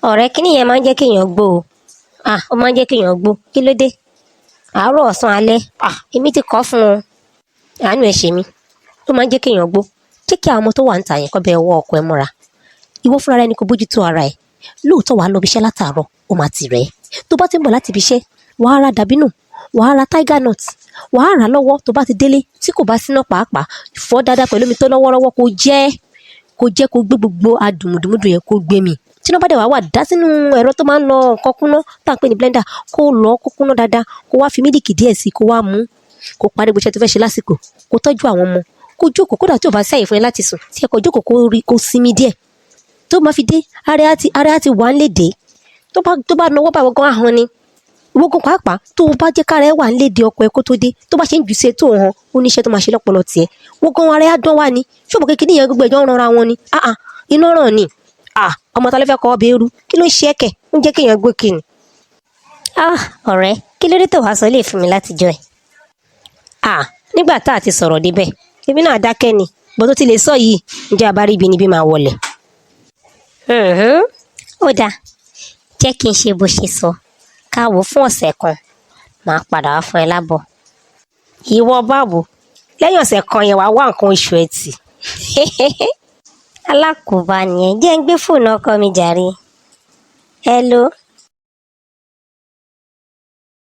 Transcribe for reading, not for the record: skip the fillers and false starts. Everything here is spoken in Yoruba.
ọ̀rẹ́ kíní yẹn máa ń jẹ́ kéèyàn gbó o. Ó máa ń jẹ́ kéèyàn gbó. Kí ló dé? Àárọ̀ ọ̀sán alẹ́. Èmi ti kọ́ fún wọn. Àánú ẹ̀ ṣe mí. Ó máa ń jẹ́ kéèyàn gbó. Jẹ́ kí àwọn ọmọ tó wà níta yẹn kọ́ bẹ ọwọ́ ọkọ ẹ múra. Ìwọ fúnra rẹ ni kó bójútó ara ẹ̀. Lóòótọ́ wàá lọ ibiṣẹ́ látàárọ̀, ó máa ti rẹ̀ ẹ́. Tó bá ti ń bọ̀ láti ibiṣẹ́, wàá ra dàbínù, wàá ra tiger nut, wàá rà lọ́wọ́ tó bá ti délé tí kò bá síná pàápàá. Fọ̀ dáadáa pẹ̀lú omi tó lọ́wọ́rọ́wọ́ kó jẹ́ kó gbé gbogbo adùnmùdùmùdù yẹn kó gbé mì. Tí iná bá dẹ̀ wá dá sínú ẹ̀rọ tó máa ń lọ nǹkan kúnná tá à ń pè ní blender, kó lọ kó kúnná dáadáa, kó wá fi mílìkì díẹ̀ sí, kó wá mú, kó parí gbogbo iṣẹ́ tó fẹ́ ṣe lásìkò, kó tọ́jú àwọn ọmọ, kó jókòó kódà tí ò bá sí àyè fún ẹ láti sùn, tí ẹ kó jókòó kó sinmi díẹ̀. Tó máa fi dé, ara á ti wà ń léde. Tó bá nawọ́ bá wọ́gán ahọ́n ni. Wọ́gán pàápàá tó bá jẹ́ kára ẹ wà ń léde ọkọ ẹ kó tó dé, tó bá ṣe ń jù sí ẹ tó hàn, ó ní iṣẹ́ tó máa ṣe lọ́pọlọ tiẹ̀. Wọ́gán ara ẹ á dán wá ni. Ṣùgbọ́n kékeré yẹn gbogbo ẹ̀jọ́ ń ranra wọn ni. Iná ràn ni. Ọmọ ta ló fẹ́ kọ́ ọbẹ̀ eru? Kí ló ń ṣe ẹ̀kẹ́? Ó ń jẹ́ kéèyàn gbé kìnnì. Ọ̀rẹ́, kí ló dé tó wàá sọ lè fún mi látijọ́ ẹ̀? Nígbà tá a ti sọ̀rọ̀ débẹ̀, èmi náà dákẹ́ ni. Bó tó ti lè sọ yìí, ǹjẹ́ abárí ibi níbí máa wọlé. Ó dáa, jẹ́ kí n ṣe bó ṣe sọ. Ká wò fún ọ̀sẹ̀ kan, máa padà wá fún ẹ lábọ̀. Ìwọ báwo? Lẹ́yìn ọ̀sẹ̀ kan yẹn wàá wá nǹkan oṣù ẹ tì. Alákòóbá nìyẹn. Jẹ́ ń gbé fóònù ọkọ mi jàre. Hello.